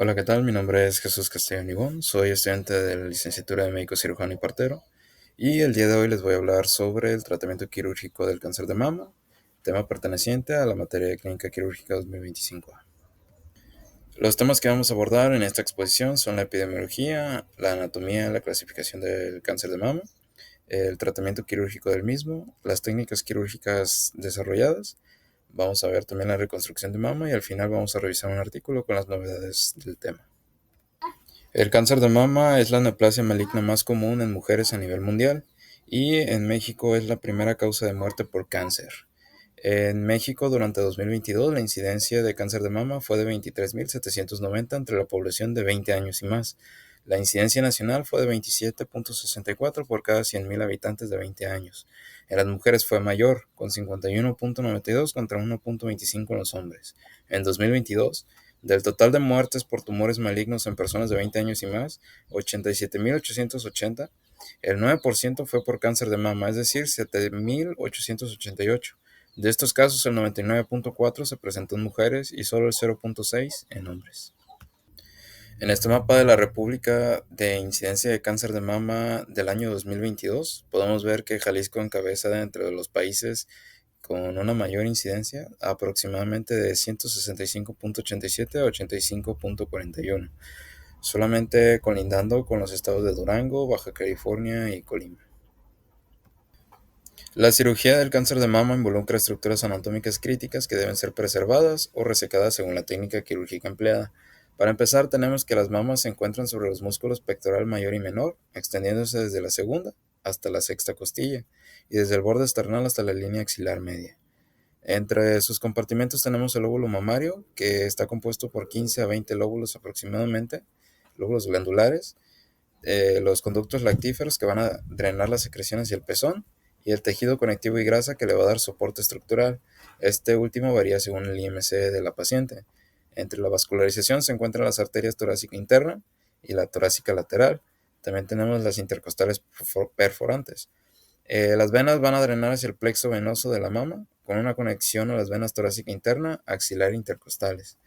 Hola, ¿qué tal? Mi nombre es Jesús Castellón Ibón, soy estudiante de la licenciatura de Médico Cirujano y Partero y el día de hoy les voy a hablar sobre el tratamiento quirúrgico del cáncer de mama, tema perteneciente a la materia de Clínica Quirúrgica 2025. Los temas que vamos a abordar en esta exposición son la epidemiología, la anatomía, la clasificación del cáncer de mama, el tratamiento quirúrgico del mismo, las técnicas quirúrgicas desarrolladas. Vamos a ver también la reconstrucción de mama y al final vamos a revisar un artículo con las novedades del tema. El cáncer de mama es la neoplasia maligna más común en mujeres a nivel mundial y en México es la primera causa de muerte por cáncer. En México, durante 2022, la incidencia de cáncer de mama fue de 23.790 entre la población de 20 años y más. La incidencia nacional fue de 27.64 por cada 100.000 habitantes de 20 años. En las mujeres fue mayor, con 51.92 contra 1.25 en los hombres. En 2022, del total de muertes por tumores malignos en personas de 20 años y más, 87.880, el 9% fue por cáncer de mama, es decir, 7.888. De estos casos, el 99.4 se presentó en mujeres y solo el 0.6 en hombres. En este mapa de la República de incidencia de cáncer de mama del año 2022, podemos ver que Jalisco encabeza dentro de los países con una mayor incidencia, aproximadamente de 165.87 a 85.41, solamente colindando con los estados de Durango, Baja California y Colima. La cirugía del cáncer de mama involucra estructuras anatómicas críticas que deben ser preservadas o resecadas según la técnica quirúrgica empleada. Para empezar, tenemos que las mamas se encuentran sobre los músculos pectoral mayor y menor, extendiéndose desde la segunda hasta la sexta costilla y desde el borde esternal hasta la línea axilar media. Entre sus compartimentos tenemos el lóbulo mamario, que está compuesto por 15 a 20 lóbulos aproximadamente, lóbulos glandulares, los conductos lactíferos que van a drenar las secreciones y el pezón, y el tejido conectivo y grasa que le va a dar soporte estructural. Este último varía según el IMC de la paciente. Entre la vascularización se encuentran las arterias torácica interna y la torácica lateral. También tenemos las intercostales perforantes. Las venas van a drenar hacia el plexo venoso de la mama, con una conexión a las venas torácica interna, axilar e intercostales.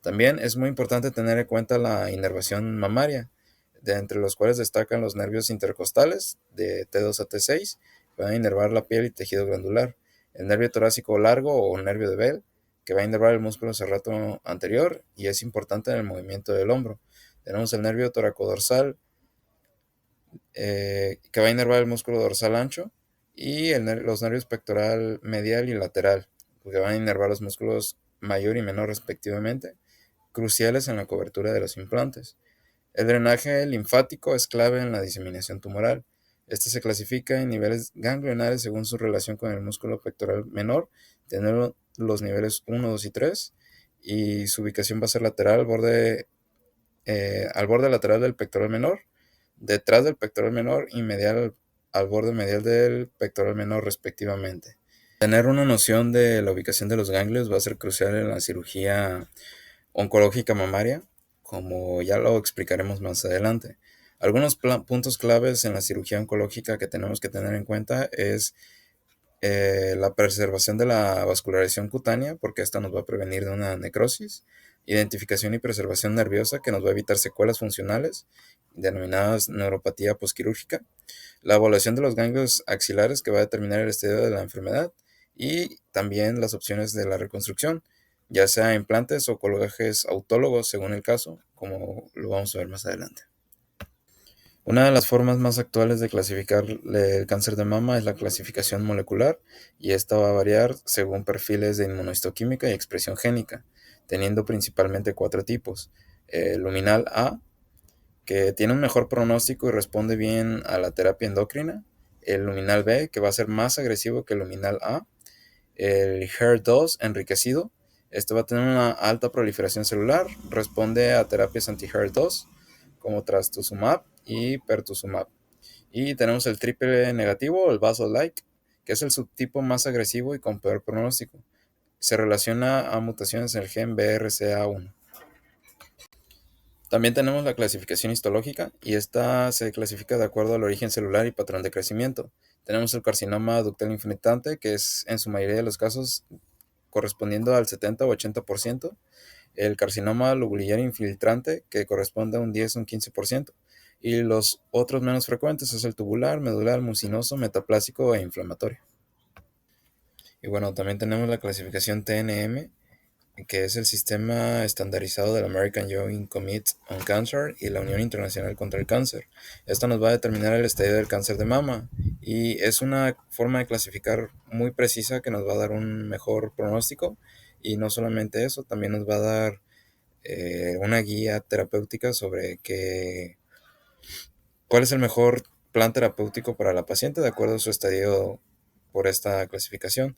También es muy importante tener en cuenta la inervación mamaria, de entre los cuales destacan los nervios intercostales de T2 a T6, que van a inervar la piel y tejido glandular, el nervio torácico largo o nervio de Bell, que va a inervar el músculo serrato anterior y es importante en el movimiento del hombro. Tenemos el nervio toracodorsal, que va a inervar el músculo dorsal ancho, y los nervios pectoral medial y lateral, que van a inervar los músculos mayor y menor respectivamente, cruciales en la cobertura de los implantes. El drenaje linfático es clave en la diseminación tumoral. Este se clasifica en niveles ganglionares según su relación con el músculo pectoral menor, teniendo los niveles 1, 2 y 3, y su ubicación va a ser lateral al borde lateral del pectoral menor, detrás del pectoral menor y medial al borde medial del pectoral menor respectivamente. Tener una noción de la ubicación de los ganglios va a ser crucial en la cirugía oncológica mamaria, como ya lo explicaremos más adelante. Algunos puntos claves en la cirugía oncológica que tenemos que tener en cuenta es la preservación de la vascularización cutánea, porque esta nos va a prevenir de una necrosis, identificación y preservación nerviosa, que nos va a evitar secuelas funcionales, denominadas neuropatía posquirúrgica, la evaluación de los ganglios axilares, que va a determinar el estadio de la enfermedad, y también las opciones de la reconstrucción, ya sea implantes o colocajes autólogos según el caso, como lo vamos a ver más adelante. Una de las formas más actuales de clasificar el cáncer de mama es la clasificación molecular, y esta va a variar según perfiles de inmunohistoquímica y expresión génica, teniendo principalmente cuatro tipos. El luminal A, que tiene un mejor pronóstico y responde bien a la terapia endocrina. El luminal B, que va a ser más agresivo que el luminal A. El HER2 enriquecido, este va a tener una alta proliferación celular, responde a terapias anti-HER2 como trastuzumab y pertuzumab. Y tenemos el triple negativo, el basal-like, que es el subtipo más agresivo y con peor pronóstico. Se relaciona a mutaciones en el gen BRCA1. También tenemos la clasificación histológica, y esta se clasifica de acuerdo al origen celular y patrón de crecimiento. Tenemos el carcinoma ductal infiltrante, que es en su mayoría de los casos correspondiendo al 70 o 80%, el carcinoma lobular infiltrante, que corresponde a un 10 o un 15%, y los otros menos frecuentes es el tubular, medular, mucinoso, metaplásico e inflamatorio. Y bueno, también tenemos la clasificación TNM, que es el sistema estandarizado del American Joint Committee on Cancer y la Unión Internacional contra el Cáncer. Esto nos va a determinar el estadio del cáncer de mama y es una forma de clasificar muy precisa que nos va a dar un mejor pronóstico, y no solamente eso, también nos va a dar una guía terapéutica sobre cuál es el mejor plan terapéutico para la paciente de acuerdo a su estadio por esta clasificación.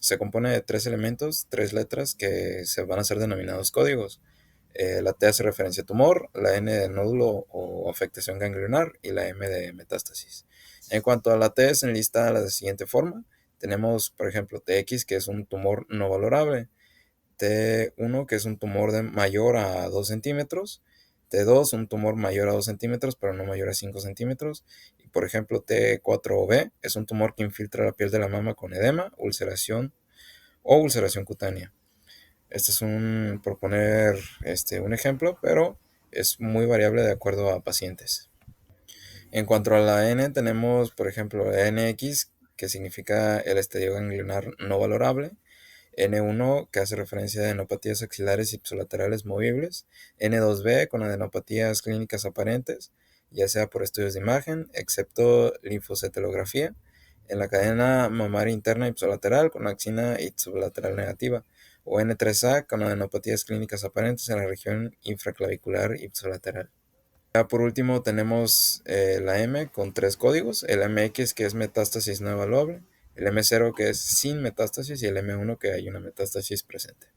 Se compone de tres elementos, tres letras que se van a ser denominados códigos. La T hace referencia a tumor, la N de nódulo o afectación ganglionar y la M de metástasis. En cuanto a la T, se enlista de la siguiente forma. Tenemos, por ejemplo, TX, que es un tumor no valorable. T1, que es un tumor mayor a 2 centímetros. T2, un tumor mayor a 2 centímetros, pero no mayor a 5 centímetros. Y por ejemplo, T4B es un tumor que infiltra la piel de la mama con edema, ulceración o ulceración cutánea. Este es por poner un ejemplo, pero es muy variable de acuerdo a pacientes. En cuanto a la N, tenemos, por ejemplo, NX, que significa el estadio ganglionar no valorable. N1, que hace referencia a adenopatías axilares ipsilaterales movibles. N2B, con adenopatías clínicas aparentes, ya sea por estudios de imagen, excepto linfocetelografía, en la cadena mamaria interna ipsilateral con axina ipsilateral negativa. O N3A, con adenopatías clínicas aparentes en la región infraclavicular ipsilateral. Ya por último tenemos la M con tres códigos, el MX, que es metástasis no evaluable, el M0, que es sin metástasis, y el M1, que hay una metástasis presente.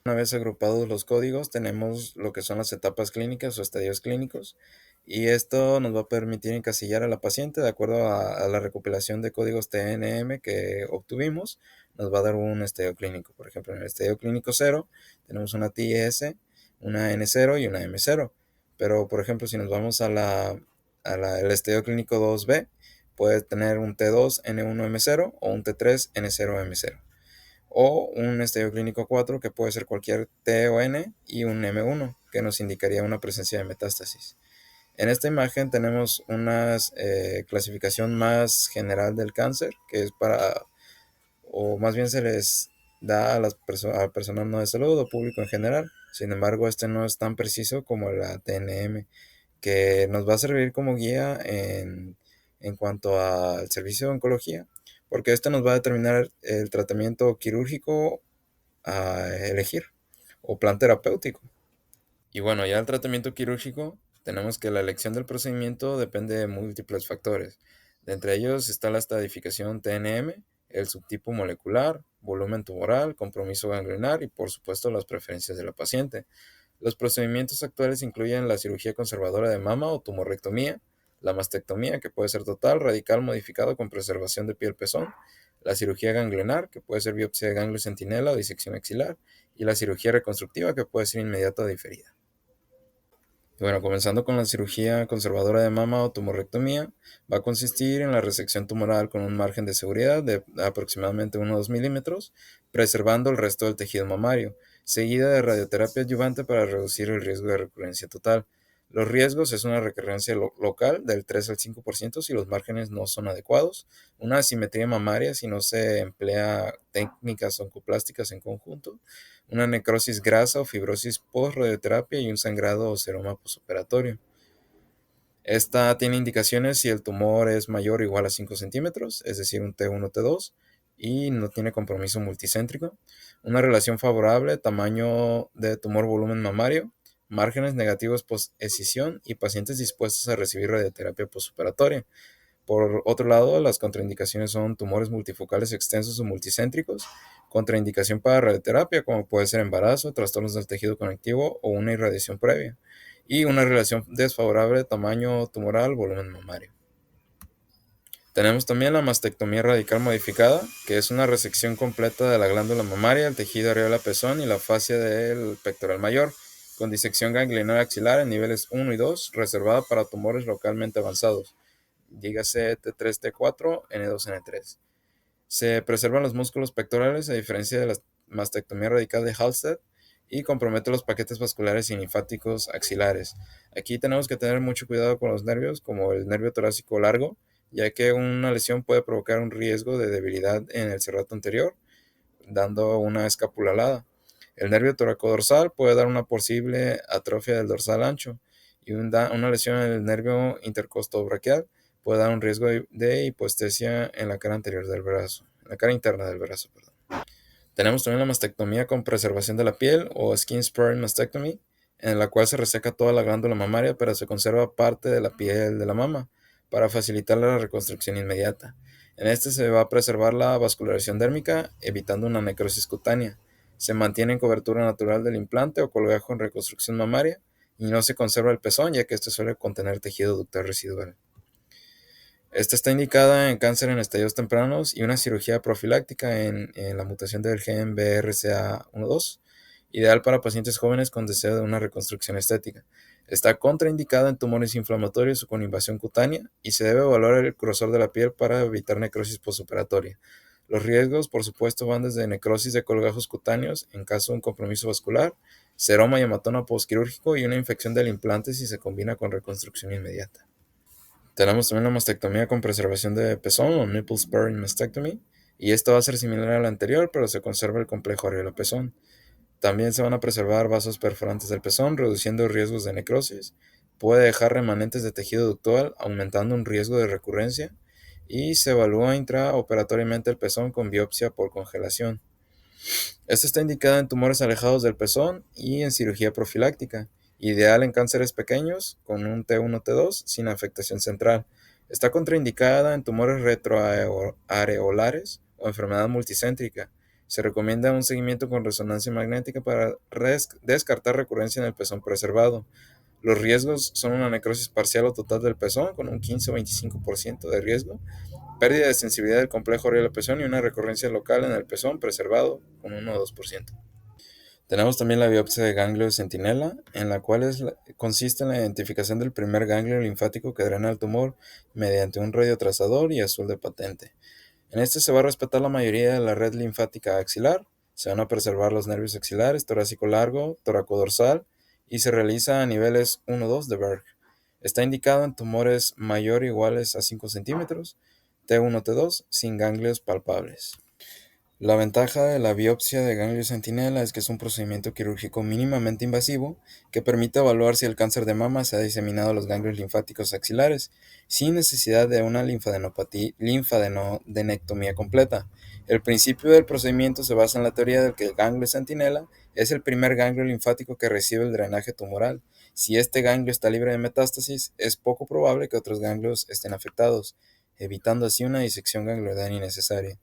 Una vez agrupados los códigos, tenemos lo que son las etapas clínicas o estadios clínicos, y esto nos va a permitir encasillar a la paciente de acuerdo a la recopilación de códigos TNM que obtuvimos. Nos va a dar un estadio clínico. Por ejemplo, en el estadio clínico 0 tenemos una TS, una N0 y una M0. Pero, por ejemplo, si nos vamos el estadio clínico 2B, puede tener un T2 N1M0 o un T3 N0M0. O un estadio clínico 4, que puede ser cualquier T o N, y un M1, que nos indicaría una presencia de metástasis. En esta imagen tenemos una clasificación más general del cáncer, que es o más bien se les da a personas no de salud o público en general. Sin embargo, este no es tan preciso como la TNM, que nos va a servir como guía en cuanto al servicio de oncología, porque este nos va a determinar el tratamiento quirúrgico a elegir o plan terapéutico. Y bueno, ya el tratamiento quirúrgico, tenemos que la elección del procedimiento depende de múltiples factores. De entre ellos está la estadificación TNM, el subtipo molecular, volumen tumoral, compromiso ganglionar y por supuesto las preferencias de la paciente. Los procedimientos actuales incluyen la cirugía conservadora de mama o tumorrectomía, la mastectomía, que puede ser total, radical, modificado con preservación de piel pezón, la cirugía ganglionar, que puede ser biopsia de ganglio centinela o disección axilar, y la cirugía reconstructiva, que puede ser inmediata o diferida. Y bueno, comenzando con la cirugía conservadora de mama o tumorrectomía, va a consistir en la resección tumoral con un margen de seguridad de aproximadamente 1 o 2 milímetros, preservando el resto del tejido mamario, seguida de radioterapia adyuvante para reducir el riesgo de recurrencia total. Los riesgos es una recurrencia local del 3 al 5% si los márgenes no son adecuados, una asimetría mamaria si no se emplea técnicas oncoplásticas en conjunto, una necrosis grasa o fibrosis post-radioterapia y un sangrado o seroma postoperatorio. Esta tiene indicaciones si el tumor es mayor o igual a 5 centímetros, es decir, un T1 T2, y no tiene compromiso multicéntrico, una relación favorable, tamaño de tumor volumen mamario, márgenes negativos post-escisión y pacientes dispuestos a recibir radioterapia postoperatoria. Por otro lado, las contraindicaciones son tumores multifocales extensos o multicéntricos, contraindicación para radioterapia, como puede ser embarazo, trastornos del tejido conectivo o una irradiación previa, y una relación desfavorable tamaño tumoral, volumen mamario. Tenemos también la mastectomía radical modificada, que es una resección completa de la glándula mamaria, el tejido areola pezón y la fascia del pectoral mayor, con disección ganglionar axilar en niveles 1 y 2, reservada para tumores localmente avanzados, dígase T3, T4, N2, N3. Se preservan los músculos pectorales a diferencia de la mastectomía radical de Halsted, y compromete los paquetes vasculares y linfáticos axilares. Aquí tenemos que tener mucho cuidado con los nervios, como el nervio torácico largo, ya que una lesión puede provocar un riesgo de debilidad en el serrato anterior, dando una escápula alada. El nervio toracodorsal puede dar una posible atrofia del dorsal ancho, y una lesión en el nervio intercostobraquial puede dar un riesgo de hipoestesia en la cara anterior del brazo, en la cara interna del brazo, perdón. Tenemos también la mastectomía con preservación de la piel o skin sparing mastectomy, en la cual se reseca toda la glándula mamaria, pero se conserva parte de la piel de la mama para facilitar la reconstrucción inmediata. En este se va a preservar la vascularización dérmica, evitando una necrosis cutánea. Se mantiene en cobertura natural del implante o colgajo en reconstrucción mamaria y no se conserva el pezón, ya que este suele contener tejido ductal residual. Esta está indicada en cáncer en estadios tempranos y una cirugía profiláctica en la mutación del gen BRCA12, ideal para pacientes jóvenes con deseo de una reconstrucción estética. Está contraindicada en tumores inflamatorios o con invasión cutánea y se debe evaluar el grosor de la piel para evitar necrosis postoperatoria. Los riesgos, por supuesto, van desde necrosis de colgajos cutáneos en caso de un compromiso vascular, seroma y hematoma postquirúrgico y una infección del implante si se combina con reconstrucción inmediata. Tenemos también la mastectomía con preservación de pezón o nipple sparing mastectomy, y esta va a ser similar a la anterior, pero se conserva el complejo areola-pezón. También se van a preservar vasos perforantes del pezón, reduciendo riesgos de necrosis. Puede dejar remanentes de tejido ductal, aumentando un riesgo de recurrencia, y se evalúa intraoperatoriamente el pezón con biopsia por congelación. Esta está indicada en tumores alejados del pezón y en cirugía profiláctica, ideal en cánceres pequeños con un T1-T2 sin afectación central. Está contraindicada en tumores retroareolares o enfermedad multicéntrica. Se recomienda un seguimiento con resonancia magnética para descartar recurrencia en el pezón preservado. Los riesgos son una necrosis parcial o total del pezón con un 15 o 25% de riesgo, pérdida de sensibilidad del complejo areola-pezón y una recurrencia local en el pezón preservado con 1 o 2%. Tenemos también la biopsia de ganglio centinela, en la cual consiste en la identificación del primer ganglio linfático que drena el tumor mediante un radiotrazador y azul de patente. En este se va a respetar la mayoría de la red linfática axilar, se van a preservar los nervios axilares, torácico largo, toracodorsal, y se realiza a niveles 1-2 de Berg. Está indicado en tumores mayor o iguales a 5 centímetros, T1-T2, sin ganglios palpables. La ventaja de la biopsia de ganglio centinela es que es un procedimiento quirúrgico mínimamente invasivo que permite evaluar si el cáncer de mama se ha diseminado a los ganglios linfáticos axilares sin necesidad de una linfadenectomía completa. El principio del procedimiento se basa en la teoría de que el ganglio centinela es el primer ganglio linfático que recibe el drenaje tumoral. Si este ganglio está libre de metástasis, es poco probable que otros ganglios estén afectados, evitando así una disección ganglioidal innecesaria.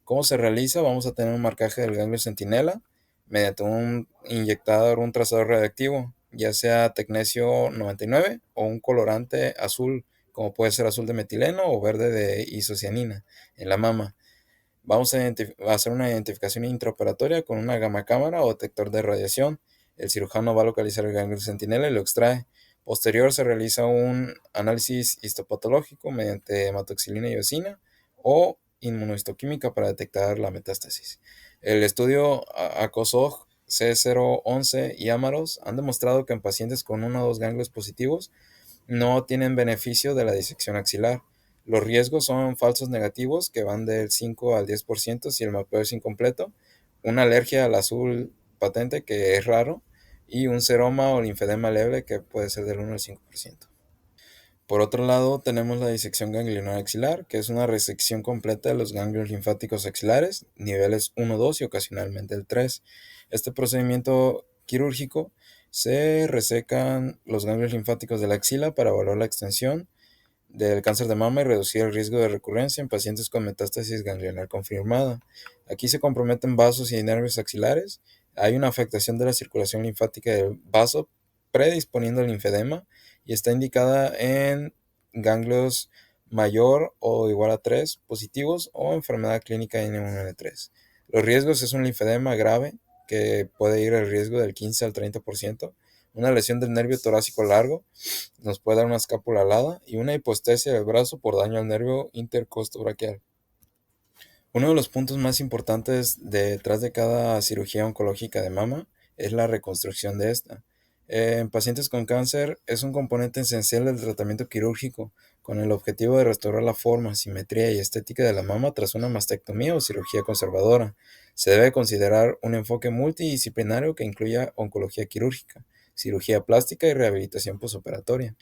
¿Cómo se realiza? Vamos a tener un marcaje del ganglio centinela mediante un inyectador, un trazador radiactivo, ya sea tecnesio 99 o un colorante azul, como puede ser azul de metileno o verde de isocianina en la mama. Vamos a hacer una identificación intraoperatoria con una gamma cámara o detector de radiación. El cirujano va a localizar el ganglio centinela y lo extrae. Posterior se realiza un análisis histopatológico mediante hematoxilina y eosina o inmunohistoquímica para detectar la metástasis. El estudio ACOSOG C011 y Amaros han demostrado que en pacientes con uno o dos ganglios positivos no tienen beneficio de la disección axilar. Los riesgos son falsos negativos que van del 5 al 10% si el mapeo es incompleto, una alergia al azul patente que es raro y un seroma o linfedema leve que puede ser del 1 al 5%. Por otro lado, tenemos la disección ganglionar axilar, que es una resección completa de los ganglios linfáticos axilares, niveles 1, 2 y ocasionalmente el 3. Este procedimiento quirúrgico se resecan los ganglios linfáticos de la axila para evaluar la extensión del cáncer de mama y reducir el riesgo de recurrencia en pacientes con metástasis ganglionar confirmada. Aquí se comprometen vasos y nervios axilares. Hay una afectación de la circulación linfática del vaso, predisponiendo al linfedema, y está indicada en ganglios mayor o igual a 3 positivos o enfermedad clínica N1N3. Los riesgos es un linfedema grave que puede ir al riesgo del 15 al 30%, una lesión del nervio torácico largo, nos puede dar una escápula alada y una hipoestesia del brazo por daño al nervio intercostobraquial. Uno de los puntos más importantes detrás de cada cirugía oncológica de mama es la reconstrucción de esta. En pacientes con cáncer es un componente esencial del tratamiento quirúrgico, con el objetivo de restaurar la forma, simetría y estética de la mama tras una mastectomía o cirugía conservadora. Se debe considerar un enfoque multidisciplinario que incluya oncología quirúrgica, cirugía plástica y rehabilitación posoperatoria.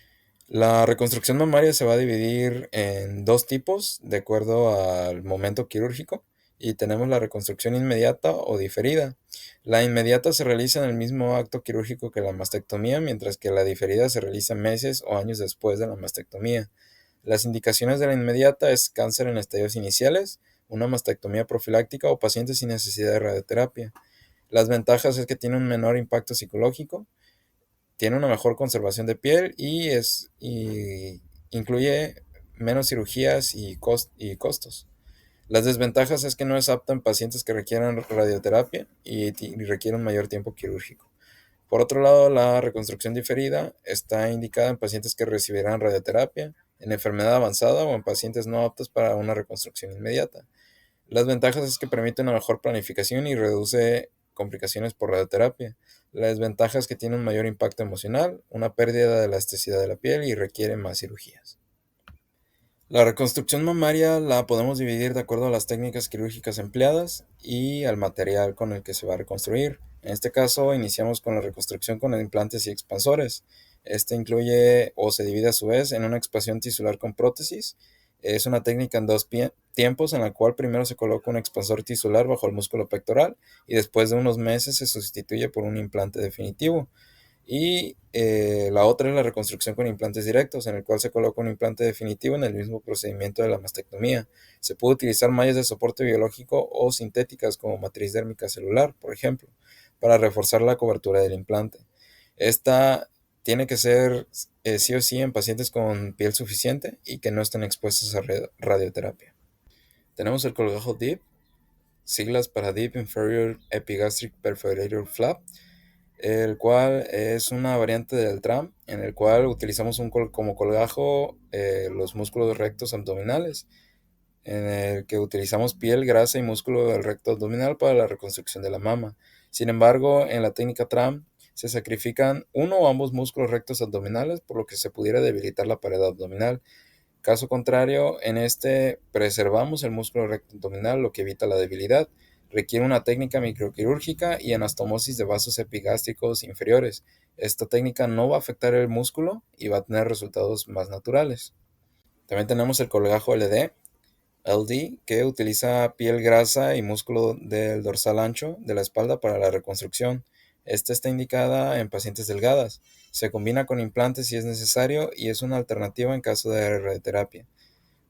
La reconstrucción mamaria se va a dividir en dos tipos de acuerdo al momento quirúrgico y tenemos la reconstrucción inmediata o diferida. La inmediata se realiza en el mismo acto quirúrgico que la mastectomía, mientras que la diferida se realiza meses o años después de la mastectomía. Las indicaciones de la inmediata es cáncer en estadios iniciales, una mastectomía profiláctica o pacientes sin necesidad de radioterapia. Las ventajas es que tiene un menor impacto psicológico, tiene una mejor conservación de piel y incluye menos cirugías y costos. Las desventajas es que no es apta en pacientes que requieran radioterapia y requieren mayor tiempo quirúrgico. Por otro lado, la reconstrucción diferida está indicada en pacientes que recibirán radioterapia, en enfermedad avanzada o en pacientes no aptos para una reconstrucción inmediata. Las ventajas es que permite una mejor planificación y reduce complicaciones por radioterapia. La desventaja es que tiene un mayor impacto emocional, una pérdida de elasticidad de la piel y requiere más cirugías. La reconstrucción mamaria la podemos dividir de acuerdo a las técnicas quirúrgicas empleadas y al material con el que se va a reconstruir. En este caso, iniciamos con la reconstrucción con implantes y expansores. Este incluye o se divide a su vez en una expansión tisular con prótesis. Es una técnica en dos tiempos en la cual primero se coloca un expansor tisular bajo el músculo pectoral y después de unos meses se sustituye por un implante definitivo. Y la otra es la reconstrucción con implantes directos, en el cual se coloca un implante definitivo en el mismo procedimiento de la mastectomía. Se puede utilizar mallas de soporte biológico o sintéticas como matriz dérmica celular, por ejemplo, para reforzar la cobertura del implante. Esta tiene que ser sí o sí en pacientes con piel suficiente y que no estén expuestos a radioterapia. Tenemos el colgajo DIP, siglas para Deep Inferior Epigastric Perforator Flap, el cual es una variante del TRAM, en el cual utilizamos como colgajo los músculos rectos abdominales, en el que utilizamos piel, grasa y músculo del recto abdominal para la reconstrucción de la mama. Sin embargo, en la técnica TRAM se sacrifican uno o ambos músculos rectos abdominales, por lo que se pudiera debilitar la pared abdominal. Caso contrario, en este preservamos el músculo recto abdominal, lo que evita la debilidad. Requiere una técnica microquirúrgica y anastomosis de vasos epigástricos inferiores. Esta técnica no va a afectar el músculo y va a tener resultados más naturales. También tenemos el colgajo LD, que utiliza piel grasa y músculo del dorsal ancho de la espalda para la reconstrucción. Esta está indicada en pacientes delgadas. Se combina con implantes si es necesario y es una alternativa en caso de radioterapia.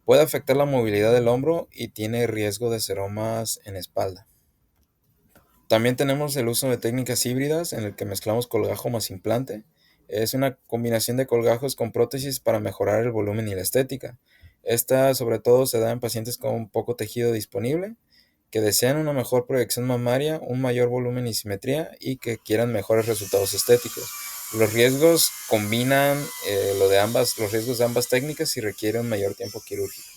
Puede afectar la movilidad del hombro y tiene riesgo de seromas en espalda. También tenemos el uso de técnicas híbridas en el que mezclamos colgajo más implante. Es una combinación de colgajos con prótesis para mejorar el volumen y la estética. Esta sobre todo se da en pacientes con poco tejido disponible, que desean una mejor proyección mamaria, un mayor volumen y simetría y que quieran mejores resultados estéticos. Los riesgos combinan los riesgos de ambas técnicas y requieren un mayor tiempo quirúrgico.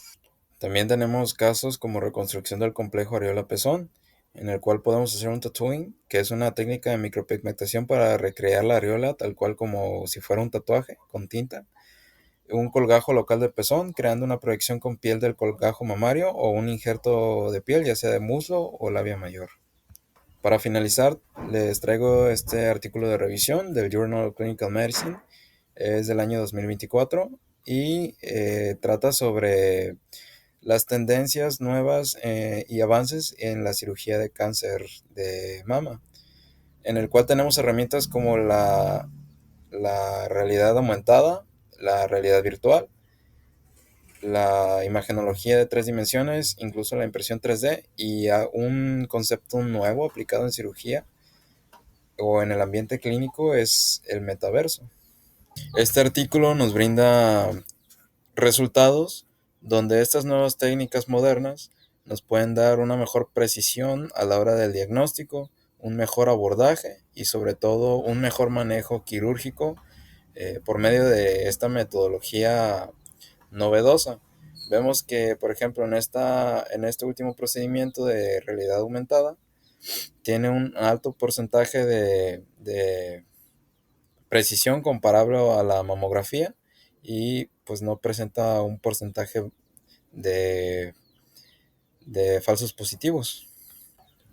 También tenemos casos como reconstrucción del complejo areola-pezón, en el cual podemos hacer un tattooing, que es una técnica de micropigmentación para recrear la areola tal cual como si fuera un tatuaje con tinta. Un colgajo local de pezón, creando una proyección con piel del colgajo mamario o un injerto de piel, ya sea de muslo o labia mayor. Para finalizar, les traigo este artículo de revisión del Journal of Clinical Medicine. Es del año 2024 y trata sobre las tendencias nuevas y avances en la cirugía de cáncer de mama, en el cual tenemos herramientas como la realidad aumentada, la realidad virtual, la imagenología de 3 dimensiones, incluso la impresión 3D y un concepto nuevo aplicado en cirugía o en el ambiente clínico es el metaverso. Este artículo nos brinda resultados donde estas nuevas técnicas modernas nos pueden dar una mejor precisión a la hora del diagnóstico, un mejor abordaje y sobre todo un mejor manejo quirúrgico por medio de esta metodología novedosa. Vemos que, por ejemplo, en este último procedimiento de realidad aumentada, Tiene un alto porcentaje de precisión comparable a la mamografía y pues no presenta un porcentaje de, de falsos positivos.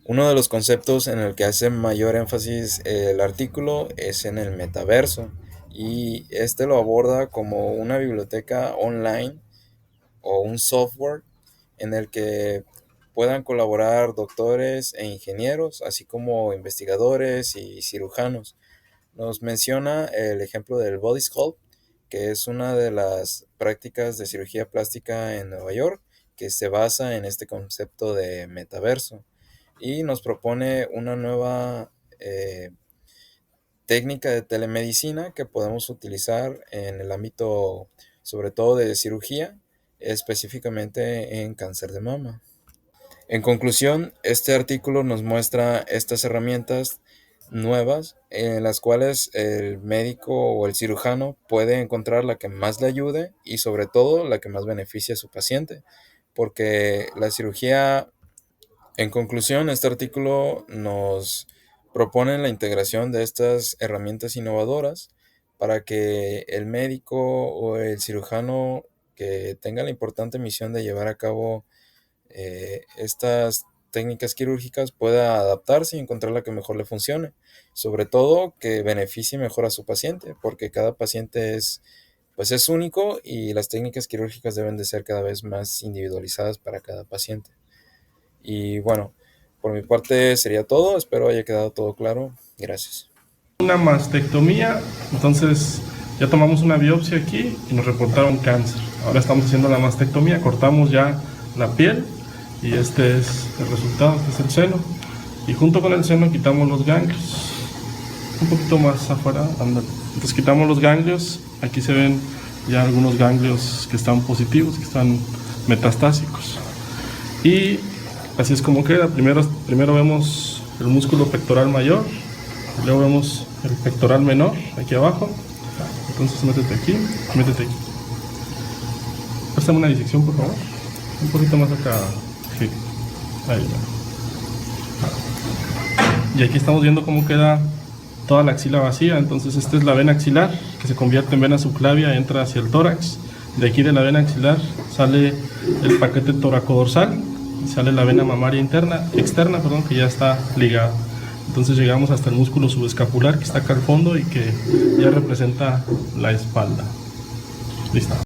Uno de los conceptos en el que hace mayor énfasis el artículo es en el metaverso, y este lo aborda como una biblioteca online o un software en el que puedan colaborar doctores e ingenieros, así como investigadores y cirujanos. Nos menciona el ejemplo del Body Sculpt, que es una de las prácticas de cirugía plástica en Nueva York, que se basa en este concepto de metaverso. Y nos propone una nueva técnica de telemedicina que podemos utilizar en el ámbito, sobre todo de cirugía, específicamente en cáncer de mama. En conclusión, este artículo nos muestra estas herramientas nuevas en las cuales el médico o el cirujano puede encontrar la que más le ayude y sobre todo la que más beneficie a su paciente, porque la cirugía, en conclusión, este artículo nos propone la integración de estas herramientas innovadoras para que el médico o el cirujano que tenga la importante misión de llevar a cabo estas técnicas quirúrgicas pueda adaptarse y encontrar la que mejor le funcione. Sobre todo que beneficie mejor a su paciente, porque cada paciente pues es único y las técnicas quirúrgicas deben de ser cada vez más individualizadas para cada paciente. Y bueno, por mi parte sería todo. Espero haya quedado todo claro. Gracias. Una mastectomía, entonces ya tomamos una biopsia aquí y nos reportaron cáncer. Ahora estamos haciendo la mastectomía, cortamos ya la piel y este es el resultado, este es el seno. Y junto con el seno quitamos los ganglios. Un poquito más afuera, ándale. Entonces quitamos los ganglios, aquí se ven ya algunos ganglios que están positivos, que están metastásicos. Y así es como queda. Primero vemos el músculo pectoral mayor, luego vemos el pectoral menor aquí abajo. Entonces métete aquí. Préstame una disección, por favor. Un poquito más acá. Sí. Ahí va. Y aquí estamos viendo cómo queda toda la axila vacía. Entonces esta es la vena axilar que se convierte en vena subclavia, entra hacia el tórax. De aquí de la vena axilar sale el paquete toracodorsal y sale la vena mamaria externa, que ya está ligada. Entonces llegamos hasta el músculo subescapular que está acá al fondo y que ya representa la espalda. Listo.